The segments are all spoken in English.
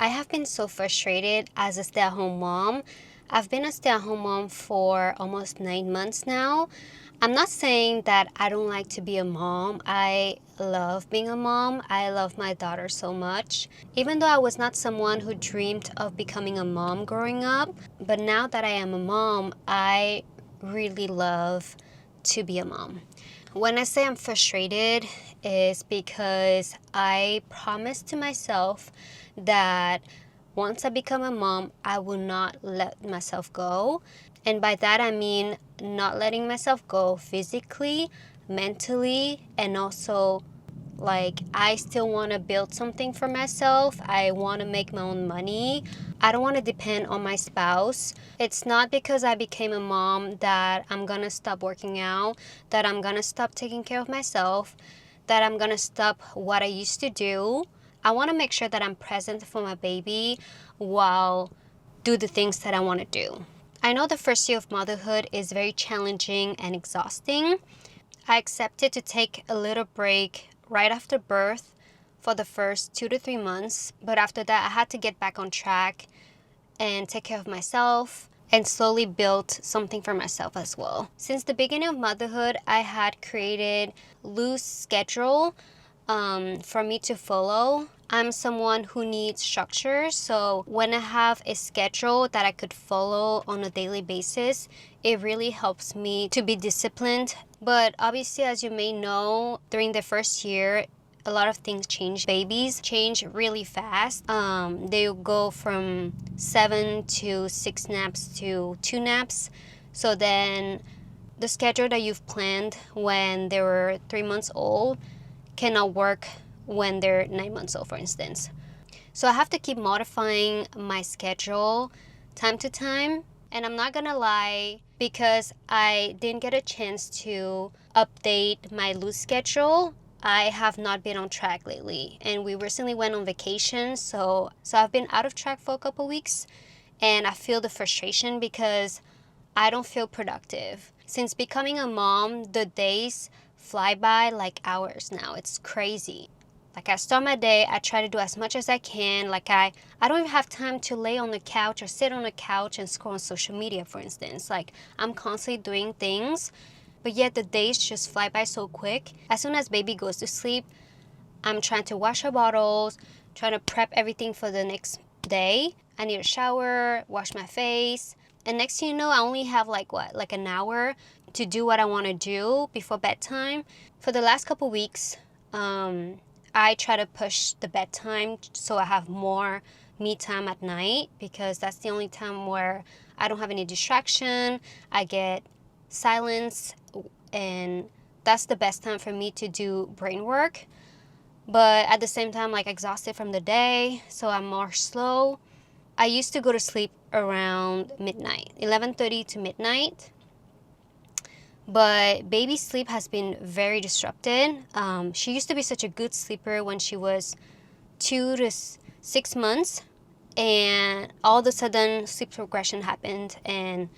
I have been so frustrated as a stay-at-home mom. I've been a stay-at-home mom for almost 9 months now. I'm not saying that I don't like to be a mom. I love being a mom. I love my daughter so much. Even though I was not someone who dreamed of becoming a mom growing up, but now that I am a mom, I really love to be a mom. When I say I'm frustrated, is because I promised to myself that once I become a mom, I will not let myself go. And by that, I mean not letting myself go physically, mentally, and also like I still want to build something for myself. I want to make my own money. I don't want to depend on my spouse. It's not because I became a mom that I'm going to stop working out, that I'm going to stop taking care of myself, that I'm going to stop what I used to do. I want to make sure that I'm present for my baby while do the things that I want to do. I know the first year of motherhood is very challenging and exhausting. I accepted to take a little break right after birth for the first 2 to 3 months, but after that I had to get back on track and take care of myself and slowly build something for myself as well. Since the beginning of motherhood, I had created loose schedule for me to follow. I'm someone who needs structure, so when I have a schedule that I could follow on a daily basis, it really helps me to be disciplined. But obviously, as you may know, during the first year, a lot of things change. Babies change really fast. They go from 7 to 6 naps to 2 naps. So then the schedule that you've planned when they were 3 months old cannot work when they're 9 months old, for instance. So I have to keep modifying my schedule time to time. And I'm not gonna lie, because I didn't get a chance to update my loose schedule, I have not been on track lately. And we recently went on vacation, so I've been out of track for a couple weeks, and I feel the frustration because I don't feel productive. Since becoming a mom, the days fly by like hours now. It's crazy. Like I start my day, I try to do as much as I can. Like I don't even have time to lay on the couch or sit on the couch and scroll on social media, for instance. Like I'm constantly doing things, but yet the days just fly by so quick. As soon as baby goes to sleep, I'm trying to wash her bottles, trying to prep everything for the next day. I need a shower, wash my face. And next thing you know, I only have like an hour to do what I want to do before bedtime. For the last couple weeks, I try to push the bedtime so I have more me time at night, because that's the only time where I don't have any distraction. I get silence, and that's the best time for me to do brain work. But at the same time, like exhausted from the day, so I'm more slow. I used to go to sleep around midnight, 11:30 to midnight. But baby's sleep has been very disrupted. She used to be such a good sleeper when she was 2 to 6 months, and all of a sudden sleep progression happened, and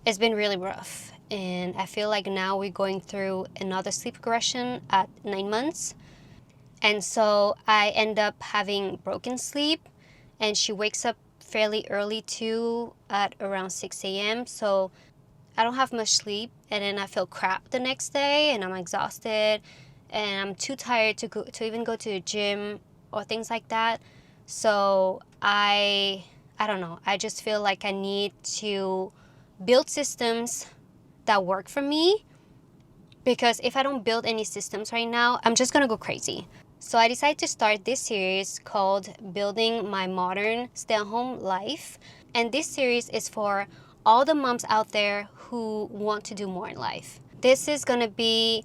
it's been really rough. And I feel like now we're going through another sleep regression at 9 months. And so I end up having broken sleep, and she wakes up fairly early too, at around 6 a.m. So I don't have much sleep, and then I feel crap the next day, and I'm exhausted, and I'm too tired to even go to the gym or things like that. So I don't know. I just feel like I need to build systems that work for me, because if I don't build any systems right now, I'm just gonna go crazy. So I decided to start this series called Building My Modern Stay-at-Home Life. And this series is for all the moms out there who want to do more in life. This is gonna be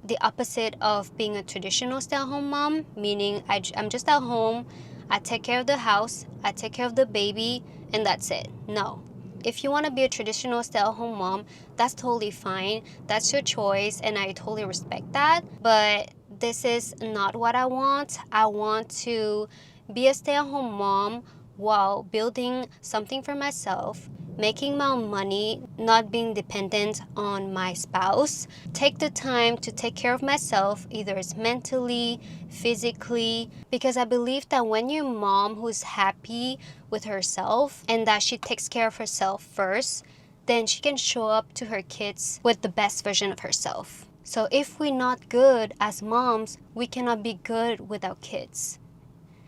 the opposite of being a traditional stay-at-home mom, meaning I'm just at home, I take care of the house, I take care of the baby, and that's it. No. If you want to be a traditional stay-at-home mom, that's totally fine. That's your choice, and I totally respect that. But this is not what I want. I want to be a stay-at-home mom while building something for myself making my own money, not being dependent on my spouse. Take the time to take care of myself, either it's mentally, physically, because I believe that when you're a mom who's happy with herself and that she takes care of herself first, then she can show up to her kids with the best version of herself. So if we're not good as moms, we cannot be good with our kids.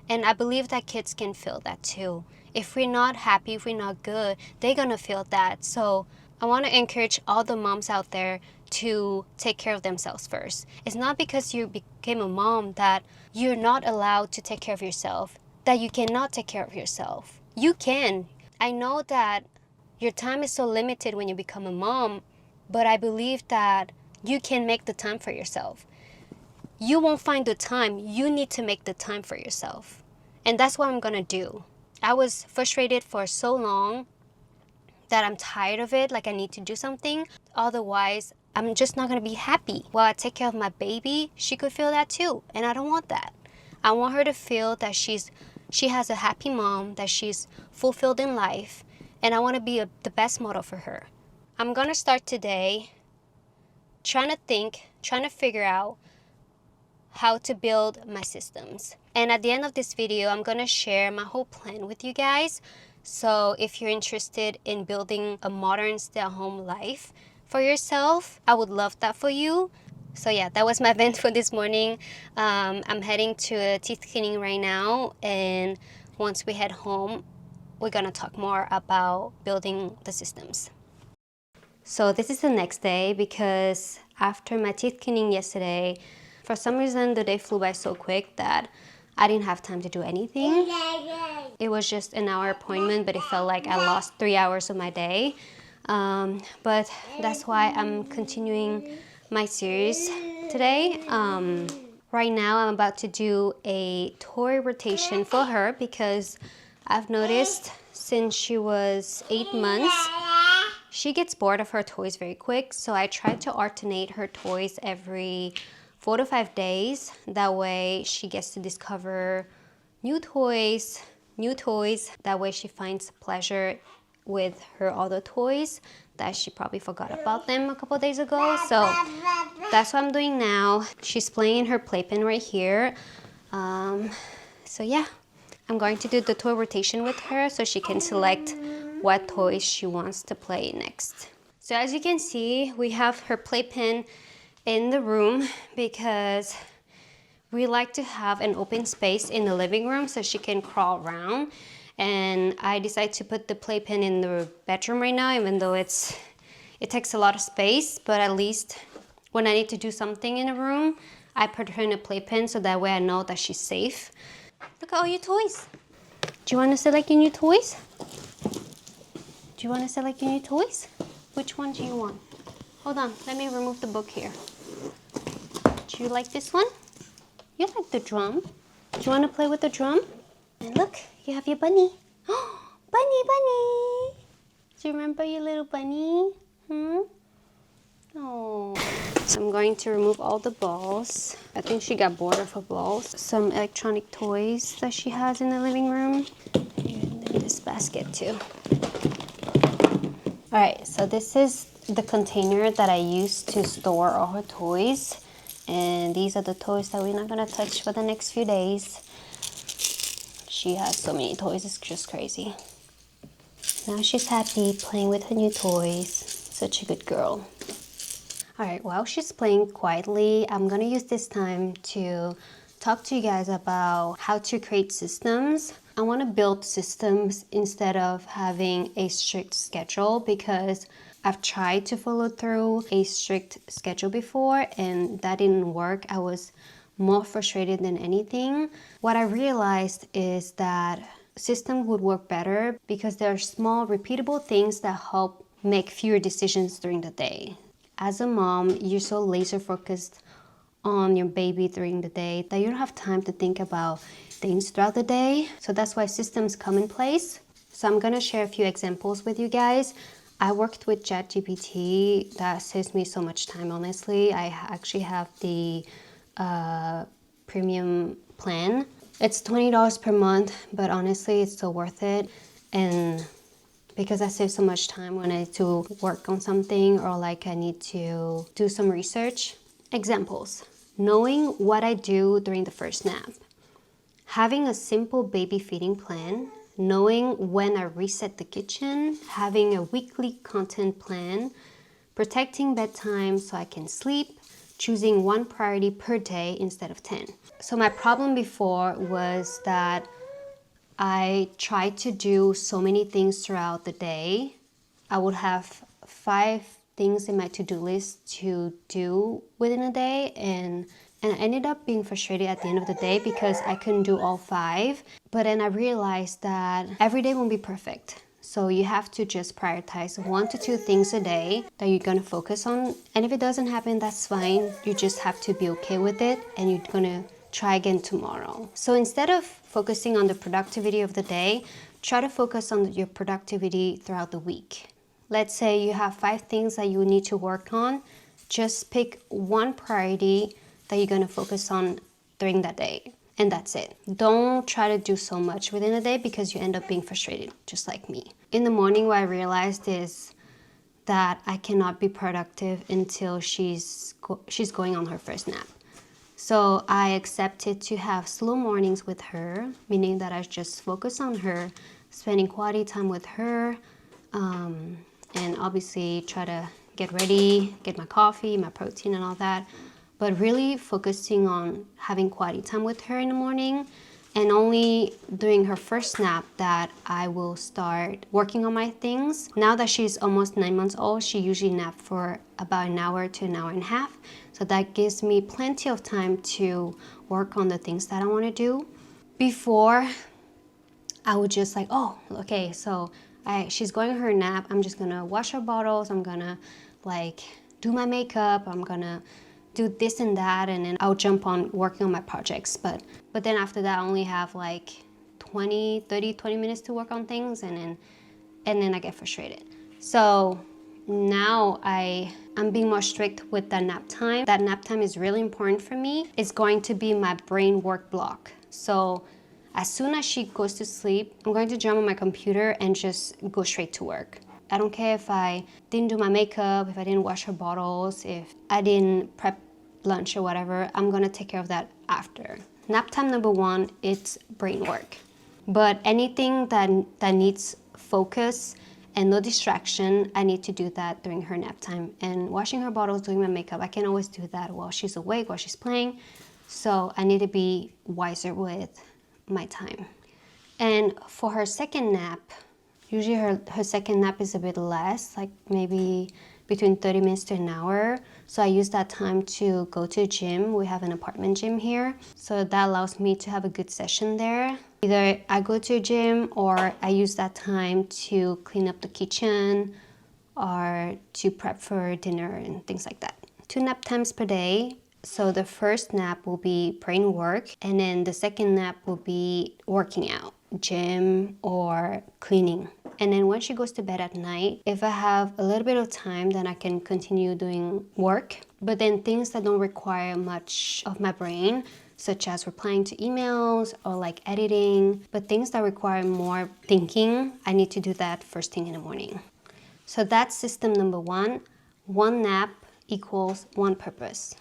And I believe that kids can feel that too. If we're not happy, if we're not good, they're gonna feel that. So I wanna encourage all the moms out there to take care of themselves first. It's not because you became a mom that you're not allowed to take care of yourself, that you cannot take care of yourself. You can. I know that your time is so limited when you become a mom, but I believe that you can make the time for yourself. You won't find the time. You need to make the time for yourself. And that's what I'm gonna do. I was frustrated for so long that I'm tired of it, like I need to do something. Otherwise, I'm just not gonna be happy. While I take care of my baby, she could feel that too. And I don't want that. I want her to feel that she has a happy mom, that she's fulfilled in life, and I wanna be the best model for her. I'm gonna start today trying to figure out how to build my systems. And at the end of this video, I'm gonna share my whole plan with you guys. So if you're interested in building a modern stay-at-home life for yourself, I would love that for you. So yeah, that was my event for this morning. I'm heading to a teeth cleaning right now, and once we head home, we're gonna talk more about building the systems. So this is the next day, because after my teeth cleaning yesterday, for some reason the day flew by so quick that I didn't have time to do anything. It was just an hour appointment, but it felt like I lost 3 hours of my day. But that's why I'm continuing my series today. Right now I'm about to do a toy rotation for her, because I've noticed since she was 8 months, she gets bored of her toys very quick. So I try to alternate her toys every 4 to 5 days. That way she gets to discover new toys. That way she finds pleasure with her other toys that she probably forgot about them a couple days ago. So that's what I'm doing now. She's playing in her playpen right here. So yeah, I'm going to do the toy rotation with her so she can select what toys she wants to play next. So as you can see, we have her playpen in the room because we like to have an open space in the living room so she can crawl around. And I decided to put the playpen in the bedroom right now, even though it takes a lot of space, but at least when I need to do something in a room, I put her in a playpen so that way I know that she's safe. Look at all your toys. Do you want to select your new toys? Do you want to select your new toys? Which one do you want? Hold on, let me remove the book here. Do you like this one? You like the drum. Do you want to play with the drum? And look, you have your bunny. Oh, bunny. Do you remember your little bunny? Oh. So I'm going to remove all the balls. I think she got bored of her balls. Some electronic toys that she has in the living room. And then this basket too. All right, so this is the container that I use to store all her toys. And these are the toys that we're not gonna touch for the next few days. She has so many toys, it's just crazy. Now she's happy playing with her new toys. Such a good girl. All right, while she's playing quietly, I'm gonna use this time to talk to you guys about how to create systems. I wanna build systems instead of having a strict schedule, because I've tried to follow through a strict schedule before and that didn't work. I was more frustrated than anything. What I realized is that system would work better because there are small repeatable things that help make fewer decisions during the day. As a mom, you're so laser focused on your baby during the day that you don't have time to think about things throughout the day. So that's why systems come in place. So I'm gonna share a few examples with you guys. I worked with ChatGPT. That saves me so much time, honestly. I actually have the premium plan. It's $20 per month, but honestly, it's so worth it. And because I save so much time when I need to work on something or like I need to do some research. Examples: knowing what I do during the first nap, having a simple baby feeding plan, knowing when I reset the kitchen, having a weekly content plan, protecting bedtime so I can sleep, choosing one priority per day instead of 10. So my problem before was that I tried to do so many things throughout the day. I would have 5 things in my to-do list to do within a day, and I ended up being frustrated at the end of the day because I couldn't do all 5. But then I realized that every day won't be perfect. So you have to just prioritize 1 to 2 things a day that you're gonna focus on. And if it doesn't happen, that's fine. You just have to be okay with it, and you're gonna try again tomorrow. So instead of focusing on the productivity of the day, try to focus on your productivity throughout the week. Let's say you have 5 things that you need to work on. Just pick one priority that you're gonna focus on during that day, and that's it. Don't try to do so much within a day because you end up being frustrated, just like me. In the morning, what I realized is that I cannot be productive until she's going on her first nap. So I accepted to have slow mornings with her, meaning that I just focus on her, spending quality time with her, and obviously try to get ready, get my coffee, my protein and all that. But really focusing on having quality time with her in the morning, and only during her first nap that I will start working on my things. Now that she's almost 9 months old, she usually naps for about an hour to an hour and a half. So that gives me plenty of time to work on the things that I want to do. Before, I would just like, oh, okay, so she's going on her nap. I'm just gonna wash her bottles. I'm gonna like do my makeup. I'm gonna do this and that, and then I'll jump on working on my projects. But then after that, I only have like 20 minutes to work on things, and then I get frustrated. So now I'm being more strict with that nap time. That nap time is really important for me. It's going to be my brain work block. So as soon as she goes to sleep, I'm going to jump on my computer and just go straight to work. I don't care if I didn't do my makeup, if I didn't wash her bottles, if I didn't prep lunch or whatever. I'm gonna take care of that after. Nap time number 1, it's brain work. But anything that needs focus and no distraction, I need to do that during her nap time. And washing her bottles, doing my makeup, I can always do that while she's awake, while she's playing. So I need to be wiser with my time. And for her second nap, usually her second nap is a bit less, like maybe between 30 minutes to an hour. So I use that time to go to the gym. We have an apartment gym here. So that allows me to have a good session there. Either I go to a gym or I use that time to clean up the kitchen or to prep for dinner and things like that. 2 nap times per day. So the first nap will be brain work, and then the second nap will be working out, gym or cleaning. And then when she goes to bed at night, if I have a little bit of time, then I can continue doing work. But then things that don't require much of my brain, such as replying to emails or like editing, but things that require more thinking, I need to do that first thing in the morning. So that's system number 1. 1 nap equals 1 purpose.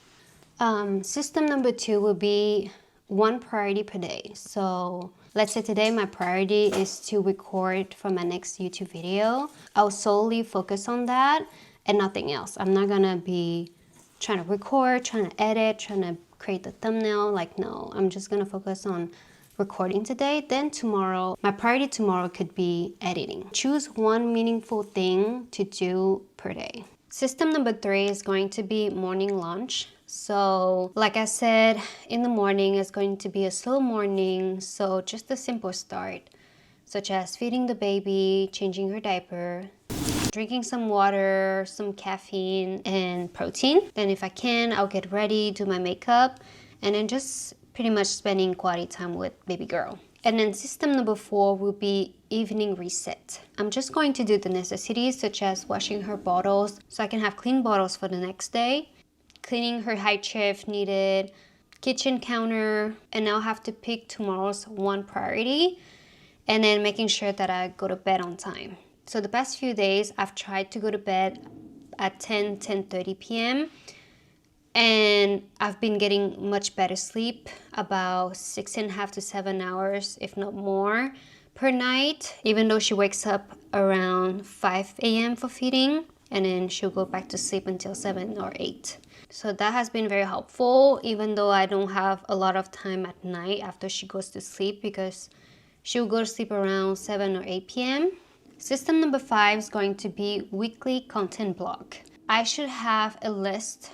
System number 2 will be 1 priority per day. So let's say today my priority is to record for my next YouTube video. I'll solely focus on that and nothing else. I'm not gonna be trying to record, trying to edit, trying to create the thumbnail. Like, no, I'm just gonna focus on recording today. Then tomorrow, my priority tomorrow could be editing. Choose 1 meaningful thing to do per day. System number 3 is going to be morning lunch. So like I said, in the morning is going to be a slow morning. So just a simple start, such as feeding the baby, changing her diaper, drinking some water, some caffeine and protein. Then if I can, I'll get ready, do my makeup, and then just pretty much spending quality time with baby girl. And then system number 4 will be evening reset. I'm just going to do the necessities, such as washing her bottles so I can have clean bottles for the next day, cleaning her high chair if needed, kitchen counter, and I'll have to pick tomorrow's 1 priority, and then making sure that I go to bed on time. So the past few days, I've tried to go to bed at 10:30 p.m. and I've been getting much better sleep, about 6.5 to 7 hours, if not more, per night, even though she wakes up around 5 a.m. for feeding, and then she'll go back to sleep until 7 or 8. So that has been very helpful, even though I don't have a lot of time at night after she goes to sleep, because she'll go to sleep around 7 or 8 p.m. System number 5 is going to be weekly content block. I should have a list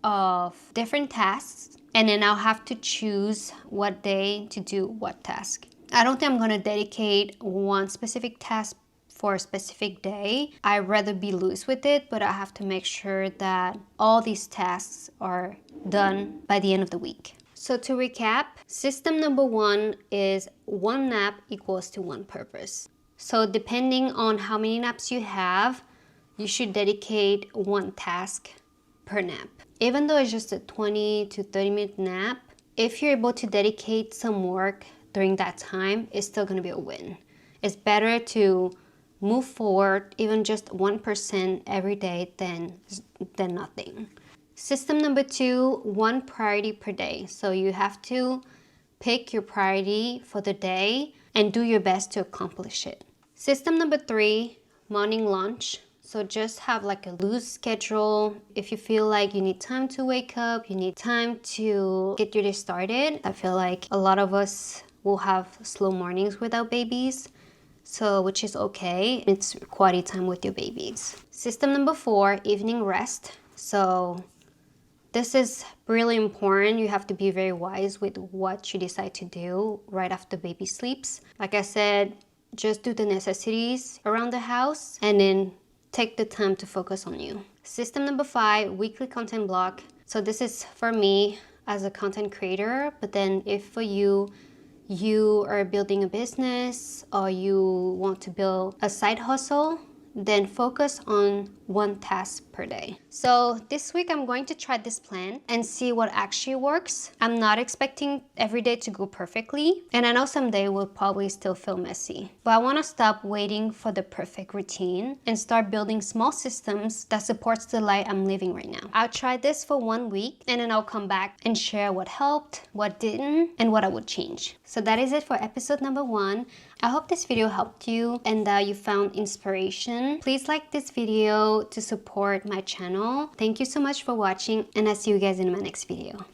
of different tasks, and then I'll have to choose what day to do what task. I don't think I'm going to dedicate one specific task for a specific day. I'd rather be loose with it, but I have to make sure that all these tasks are done by the end of the week. So to recap, system number 1 is 1 nap equals to 1 purpose. So depending on how many naps you have, you should dedicate 1 task per nap. Even though it's just a 20 to 30 minute nap, if you're able to dedicate some work during that time, it's still going to be a win. It's better to move forward even just 1% every day than nothing. System number 2, 1 priority per day. So you have to pick your priority for the day and do your best to accomplish it. System number 3, morning lunch. So just have like a loose schedule. If you feel like you need time to wake up, you need time to get your day started. I feel like a lot of us will have slow mornings without babies, so which is okay. It's quality time with your babies. System number 4, evening rest. So this is really important. You have to be very wise with what you decide to do right after baby sleeps. Like I said, just do the necessities around the house and then take the time to focus on you. System number 5, weekly content block. So this is for me as a content creator, but then if for you are building a business or you want to build a side hustle, then focus on 1 task per day. So this week I'm going to try this plan and see what actually works. I'm not expecting every day to go perfectly, and I know someday will probably still feel messy. But I want to stop waiting for the perfect routine and start building small systems that supports the life I'm living right now. I'll try this for 1 week and then I'll come back and share what helped, what didn't, and what I would change. So that is it for episode number 1. I hope this video helped you and that you found inspiration. Please like this video to support my channel. Thank you so much for watching, and I'll see you guys in my next video.